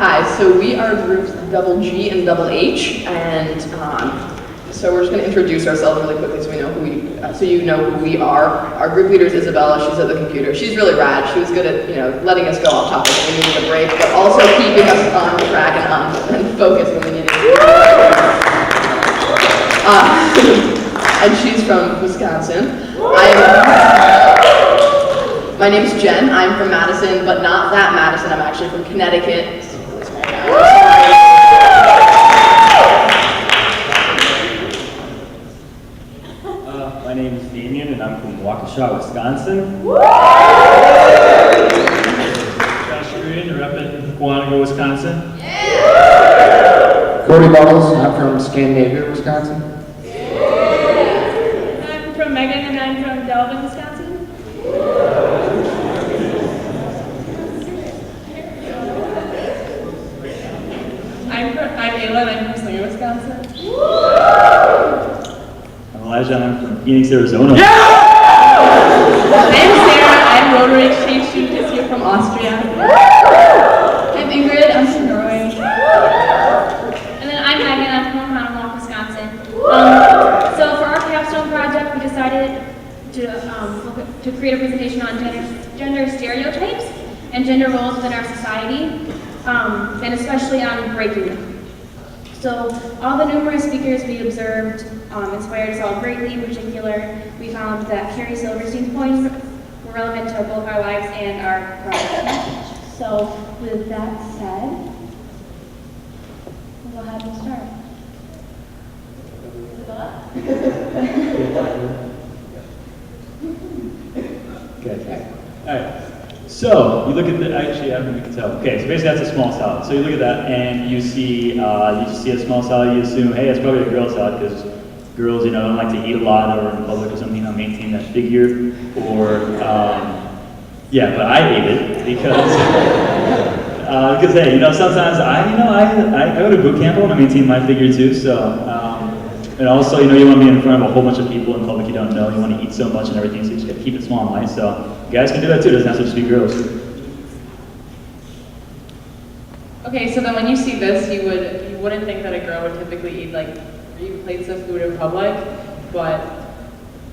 Hi, so we are groups Double G and Double H, and so we're just going to introduce ourselves really quickly so we know so you know who we are. Our group leader is Isabella. She's at the computer. She's really rad. She was good at letting us go off topic when we needed a break, but also keeping us on track and focused when we needed to. And she's from Wisconsin. My name's Jen. I'm from Madison, but not that Madison. I'm actually from Connecticut. My name is Damien, and I'm from Waukesha, Wisconsin. Josh Green, repping Quantico, Wisconsin. Cody Buttles, I'm from Scandinavia, Wisconsin. I'm from Megan, and I'm from Delvin, Wisconsin. I'm Ayla, and I'm from Slinger, Wisconsin. I'm Elijah, and I'm from Phoenix, Arizona. I'm Sarah, I'm Rotary Exchange student this year from Austria. I'm Ingrid, I'm from Norway. And then I'm Megan, I'm from Monmouth, Wisconsin. So for our capstone project, we decided to create a presentation on gender stereotypes and gender roles within our society, and especially on breaking them. So all the numerous speakers we observed inspired us all greatly. In particular, we found that Carrie Silverstein's points were relevant to both our lives and our project message. So with that said, we'll go ahead and start. Okay. All right. So you look at actually, I don't know if you can tell. Okay, so basically that's a small salad. So you look at that and you see a small salad. You assume, hey, it's probably a girl salad because girls, don't like to eat a lot or in public or something, maintain that figure. Or yeah, but I ate it because hey, sometimes I go to boot camp. I want to maintain my figure too. So. And also, you want to be in front of a whole bunch of people in public you don't know. You want to eat so much and everything, so you just got to keep it small and nice. So you guys can do that too. It doesn't have to just be girls. Okay, so then when you see this, you wouldn't think that a girl would typically eat like 3 plates of food in public, but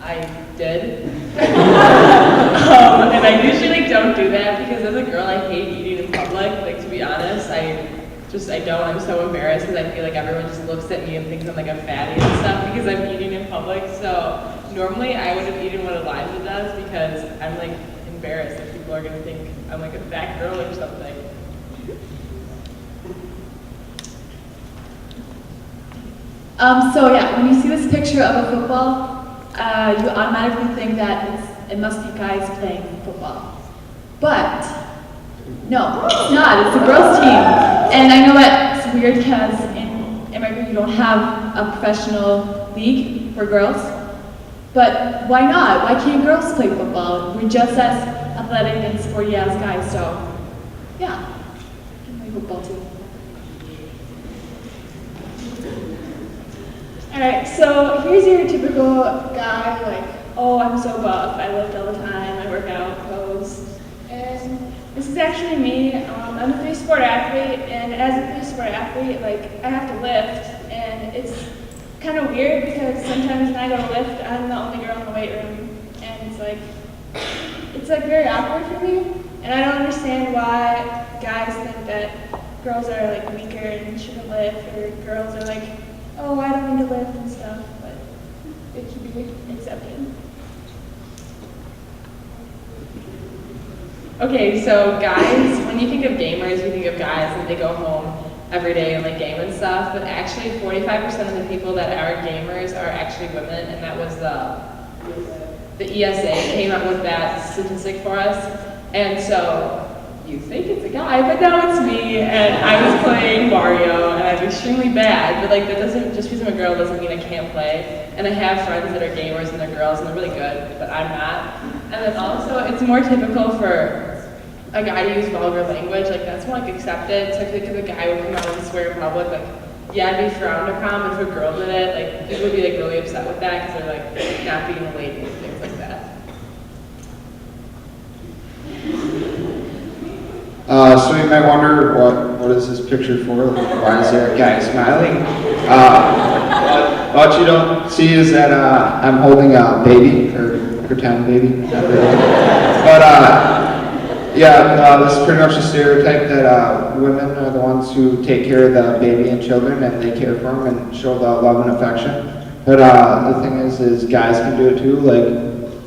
I did. And I usually don't do that because as a girl, I hate eating in public. Like, to be honest, I don't. I'm so embarrassed because I feel like everyone just looks at me and thinks I'm like a fatty and stuff because I'm eating in public. So normally I would have eaten what Elijah does because I'm like embarrassed that people are gonna think I'm like a fat girl or something. So yeah, when you see this picture of a football, you automatically think that it must be guys playing football. But no, it's not. It's a girls' team. And I know that it's weird because in America you don't have a professional league for girls. But why not? Why can't girls play football? We're just as athletic and sporty as guys, so yeah, we can play football too. Alright, so here's your typical guy, like, oh, I'm so buff, I lift all the time, I work out, pose. And this is actually me. I'm a 3-sport athlete, and as a 3-sport athlete, like, I have to lift, and it's kind of weird because sometimes when I go to lift, I'm the only girl in the weight room, and it's like very awkward for me, and I don't understand why guys think that girls are like weaker and shouldn't lift, or girls are like, oh, I don't need to lift and stuff, but it should be accepted. Okay, so guys, when you think of gamers, you think of guys and they go home every day and like game and stuff, but actually 45% of the people that are gamers are actually women, and that was the ESA came up with that statistic for us. And so you think it's a guy, but no, it's me, and I was playing Mario, and I'm extremely bad, but like that doesn't, just because I'm a girl doesn't mean I can't play. And I have friends that are gamers and they're girls and they're really good, but I'm not. And then also, it's more typical for a guy to use vulgar language, like that's more like accepted. So if a guy would come out and swear in public, like, yeah, it'd be frowned upon, but if a girl did it, like, people would be like really upset with that because they're like not being a lady and things like that. So you might wonder what is this picture for? Like, why is there a guy smiling? What you don't see is that I'm holding a baby, or pretend baby. Not really. But yeah, this is pretty much a stereotype that women are the ones who take care of the baby and children, and they care for them and show the love and affection. But the thing is guys can do it too. Like,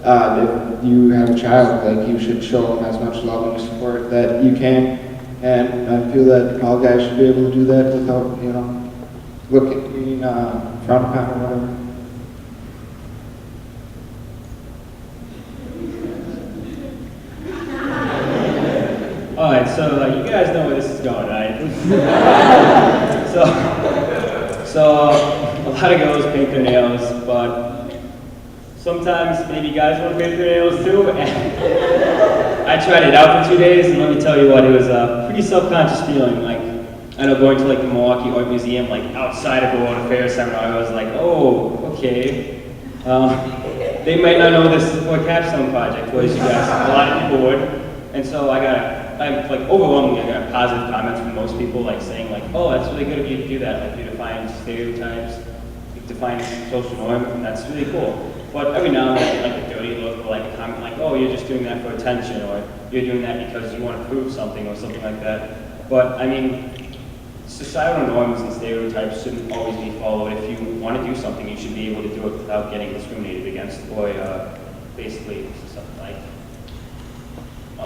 if you have a child, like, you should show them as much love and support that you can. And I feel that all guys should be able to do that without, you know, being frowned upon or whatever. Alright, so you guys know where this is going, right? so a lot of girls paint their nails, but sometimes maybe guys want to paint their nails too. And I tried it out for 2 days, and let me tell you what, it was a pretty self-conscious feeling. Like, I know, going to like the Milwaukee Art Museum, like outside of a World Fair seminar, I was like, oh, okay. They might not know this is what Capstone Project was, you guys. A lot of people would. And so overwhelmingly, I got positive comments from most people, like saying like, oh, that's really good of you to do that. Like, you define stereotypes, you define social norm, and that's really cool. But every now and then, like a dirty look, or like a comment like, oh, you're just doing that for attention, or you're doing that because you want to prove something, or something like that. But I mean, societal norms and stereotypes shouldn't always be followed. If you want to do something, you should be able to do it without getting discriminated against, or basically something like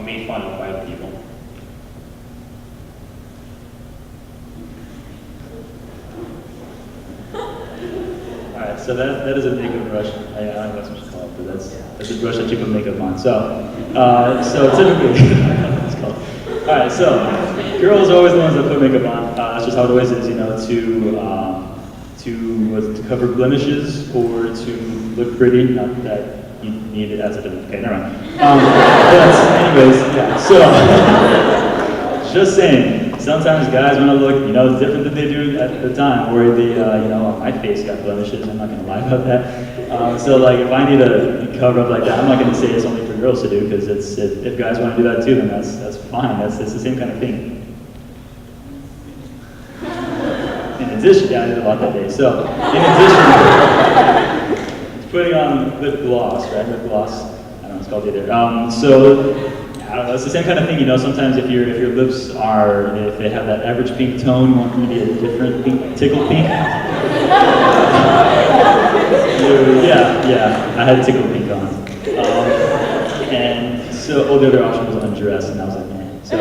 made fun of by other people. Alright, so that is a makeup brush. I don't know what you call it, but that's a brush that you put makeup on. So typically, it's called. Alright, so girls are always the ones that put makeup on. That's just how it always is, you know, to cover blemishes or to look pretty. Not that you need it as a different. Okay, never mind. But anyways, yeah. So just saying, sometimes guys want to look, you know, different than they do at the time, or you know, my face got blemishes. I'm not gonna lie about that. So like, if I need to cover up like that, I'm not gonna say it's only for girls to do, because if guys want to do that too, then that's fine. It's the same kind of thing. In addition, yeah, I did a lot that day. So in addition, putting on lip gloss, right? Lip gloss. I don't know, it's called either. So I don't know, it's the same kind of thing, you know. Sometimes if your lips are, if they have that average pink tone, you want them to be a different pink, tickle pink. Yeah, I had tickle pink on. And so, the other option was undress, and I was like, man. So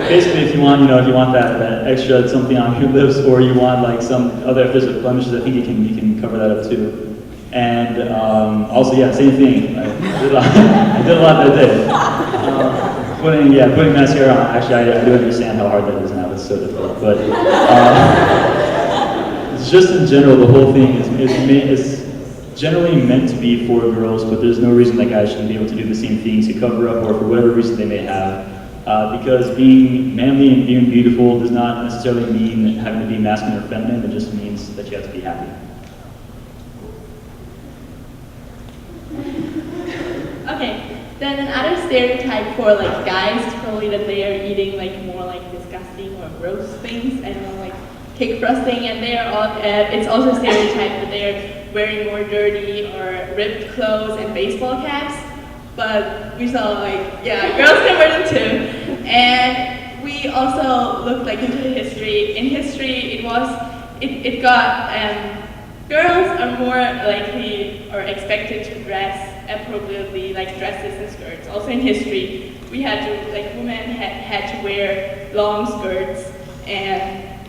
basically, if you want, you know, if you want that extra something on your lips, or you want like some other, if there's like blemishes, I think you can cover that up too. And also, yeah, same thing. I did a lot that day. Putting mascara on. Actually, I do understand how hard that is now. It's so difficult. But it's just in general, the whole thing is generally meant to be for girls, but there's no reason that guys shouldn't be able to do the same things to cover up, or for whatever reason they may have. Because being manly and being beautiful does not necessarily mean having to be masculine or feminine. It just means that you have to be happy. Okay, then another stereotype for like guys is probably that they are eating like more like disgusting or gross things, and like cake frosting, and they are all. It's also a stereotype that they are wearing more dirty or ripped clothes and baseball caps. But we saw like, yeah, girls can wear them too. And we also looked like into the history. In history, it got. Girls are more likely or expected to dress appropriately, like dresses and skirts. Also in history, we had to, like, women had to wear long skirts,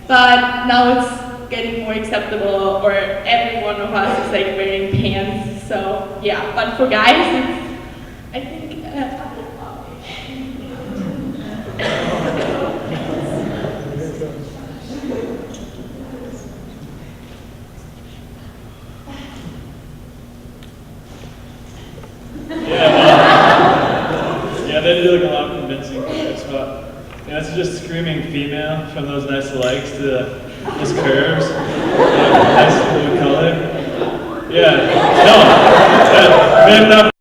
but now it's getting more acceptable, or every one of us is like wearing pants. So yeah, but for guys, I think. They did like a lot of convincing quotes, but it's just screaming female from those nice legs to those curves, nice blue color. Yeah, no, man,